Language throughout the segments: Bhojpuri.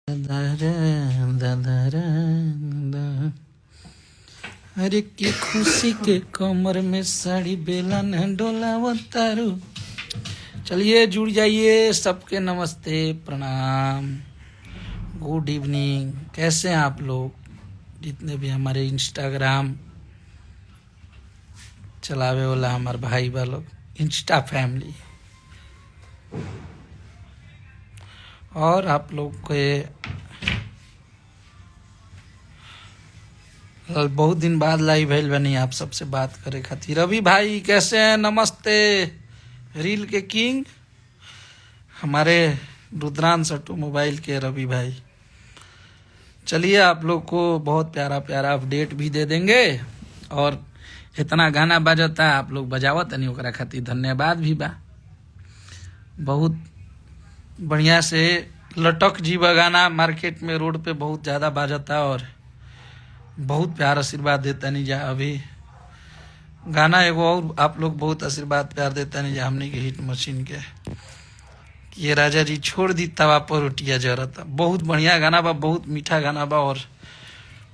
अरे की खुशी के कमर में साड़ी बेलन डोला तारू। चलिए जुड़ जाइए। सबके नमस्ते, प्रणाम, गुड इवनिंग। कैसे हैं आप लोग जितने भी हमारे इंस्टाग्राम चलावे वाला हमारे भाई बा लोग, इंस्टा फैमिली, और आप लोग के बहुत दिन बाद लाइव भइल बनी आप सबसे बात करे खातिर। रवि भाई कैसे हैं? नमस्ते। रील के किंग हमारे रुद्रांश ऑटोमोबाइल के रवि भाई। चलिए आप लोग को बहुत प्यारा प्यारा अपडेट भी दे देंगे, और इतना गाना बजता आप लोग बजावत नहीं ओकरा खातिर धन्यवाद भी बा। बहुत बढ़िया से लटक जीवा गाना मार्केट में रोड पे बहुत ज़्यादा बाजता, और बहुत प्यार आशीर्वाद देता नहीं जा। अभी गाना एगो और आप लोग बहुत आशीर्वाद प्यार देता नहीं जा हमने के हिट मशीन के, ये राजा जी छोड़ दी तवा पर रोटिया जरता। बहुत बढ़िया गाना बा, बहुत मीठा गाना बा, और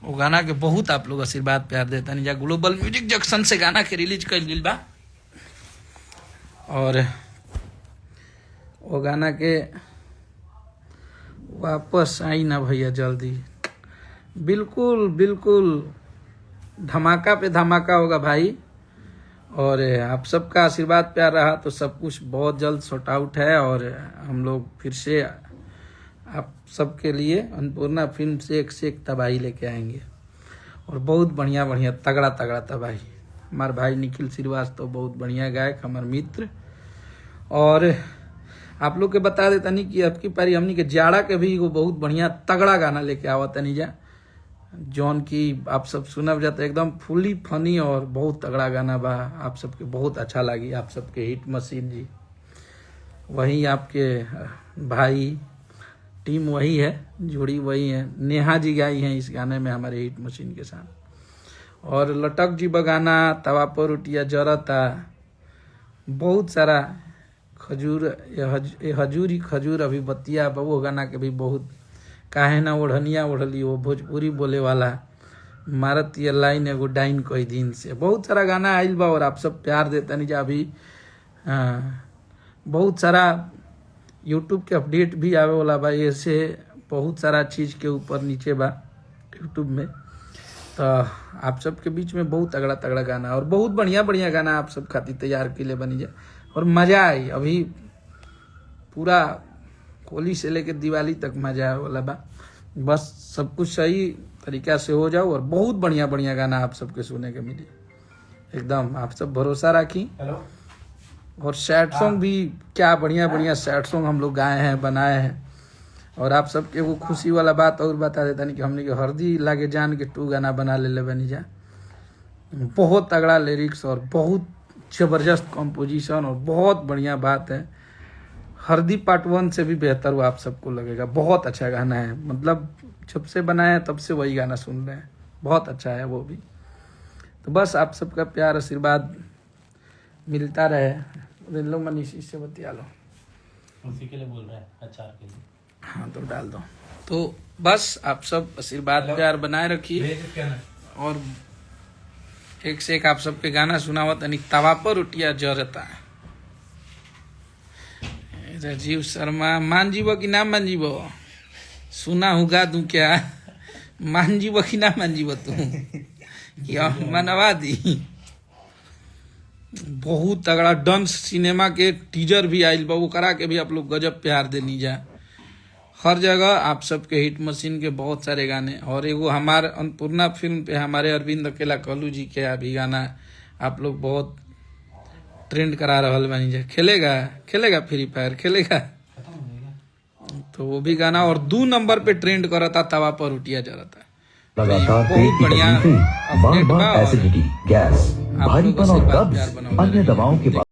वो गाना के बहुत आप लोग आशीर्वाद प्यार देता नहीं जा। ग्लोबल म्यूजिक जंक्शन से गाना के रिलीज कर दिल बा, और वो गाना के वापस आई ना भैया जल्दी। बिल्कुल बिल्कुल धमाका पे धमाका होगा भाई, और आप सबका आशीर्वाद प्यार रहा तो सब कुछ बहुत जल्द सॉर्ट आउट है, और हम लोग फिर से आप सबके लिए अन्नपूर्णा फिल्म से एक तबाही लेके आएंगे, और बहुत बढ़िया बढ़िया तगड़ा तगड़ा तबाही। हमारे भाई निखिल श्रीवास्तव बहुत बढ़िया गायक, हमारे मित्र। और आप लोग के बता देता नहीं कि अब की पारी हमनी के जाड़ा के भी वो बहुत बढ़िया तगड़ा गाना लेके आवत नहीं जा, जौन की आप सब सुनब जाता एकदम फुली फनी और बहुत तगड़ा गाना बा। आप सबके बहुत अच्छा लगी, आप सबके हिट मशीन जी वही, आपके भाई टीम वही है, जोड़ी वही है, नेहा जी गाई हैं इस गाने में हमारे हिट मशीन के साथ। और लटक जी बगाना, तवा पर रोटिया जरता, बहुत सारा खजूर हजूरी खजूर अभी बतिया, वो गाना के भी बहुत, काहे ना ओढ़निया ओढ़ली, वो भोजपुरी बोले वाला मारत ये लाइन एगो डाइन कई दिन से, बहुत सारा गाना आइल बा, और आप सब प्यार देता नहीं जा। अभी बहुत सारा यूट्यूब के अपडेट भी आवे वाला बा, ऐसे बहुत सारा चीज़ के ऊपर नीचे बा यूट्यूब में, तो आप सबके बीच में बहुत तगड़ा तगड़ा गाना और बहुत बढ़िया बढ़िया गाना आप सब खातिर तैयार के लिए बनी जाए, और मज़ा आई। अभी पूरा होली से लेकर दिवाली तक मजा आने वाला बा। बस सब कुछ सही तरीका से हो जाओ, और बहुत बढ़िया बढ़िया गाना आप सबके सुने के मिली एकदम। आप सब भरोसा रखी। और सैड सॉन्ग भी क्या बढ़िया बढ़िया सैड सॉन्ग हम लोग गाए हैं, बनाए हैं। और आप सबके वो खुशी वाला बात और बता देता नहीं कि हमने के हरदी लागे जान के 2 गाना बना ले बनी जा। बहुत तगड़ा लिरिक्स और बहुत जबरदस्त कंपोजिशन, और बहुत बढ़िया बात है। हरदी पार्ट 1 से भी बेहतर वो आप सबको लगेगा। बहुत अच्छा गाना है, मतलब जब से बनाया तब से वही गाना सुन रहे हैं, बहुत अच्छा है वो भी। तो बस आप सबका प्यार आशीर्वाद मिलता रहे। लो मनीष इससे बतिया लो, उसी के लिए बोल रहा है, अचार के लिए। हाँ तो डाल दो। तो बस आप सब आशीर्वाद प्यार बनाए रखिए, और एक से एक आप सबके गाना सुनावत। तवा पर रोटिया जरता, राजीव शर्मा, मान जीवो कि ना मान जीवो? सुना होगा तू क्या, मान जीवो कि ना मान जीवो तू? क्या मनवा दी। बहुत तगड़ा डंस सिनेमा के टीजर भी आइल बा, वो करा के भी आप लोग गजब प्यार देनी जा। हर जगह आप सबके हिट मशीन के बहुत सारे गाने, और एगो हमारे अन्नपूर्णा फिल्म पे हमारे अरविंद अकेला कलू जी के अभी गाना आप लोग बहुत ट्रेंड करा रहल बानी जा। खेलेगा खेलेगा फ्री फायर खेलेगा, तो वो भी गाना, और 2 नंबर पे ट्रेंड करता तवा पर रोटिया जरता। लगातार बहुत बढ़िया अपडेट बा, और एसिडिटी, गैस, आप लोग भारीपन और आशीर्वाद कब्ज प्यार बनाओ अन्य दवाओं के बाद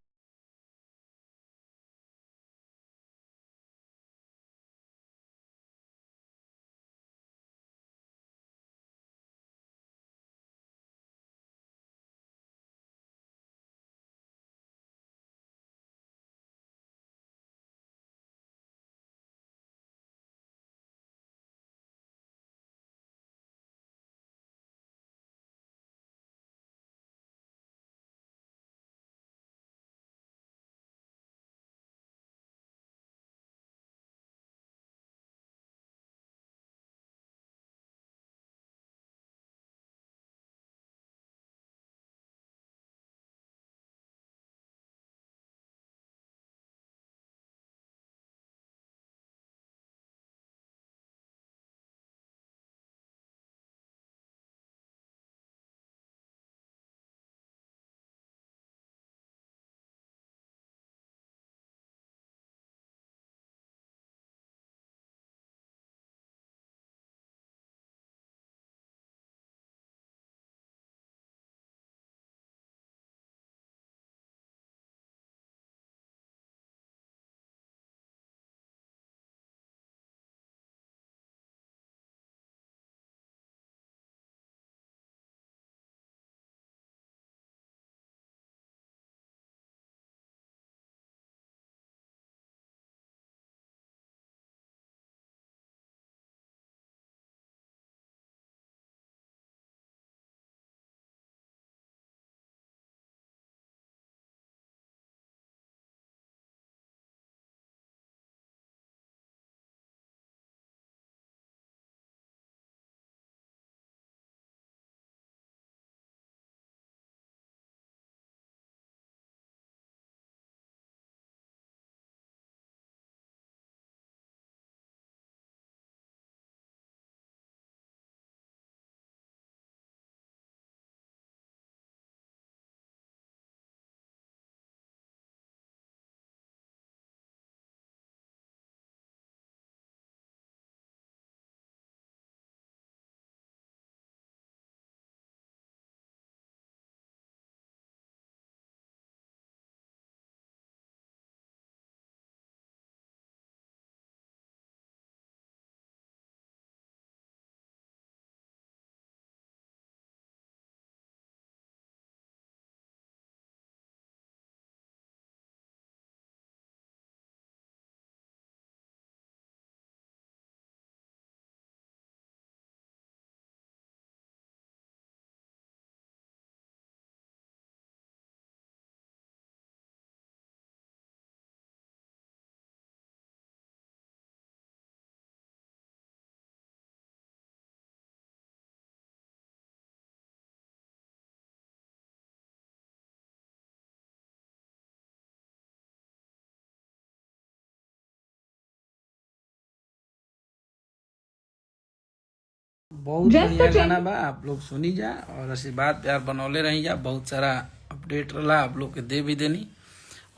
बहुत बढ़िया गाना बा, आप लोग सुनी जा और आशीर्वाद प्यार बनौले रही जा। बहुत सारा अपडेट रहा आप लोग के दे भी देनी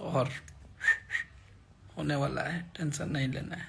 और होने वाला है, टेंशन नहीं लेना है।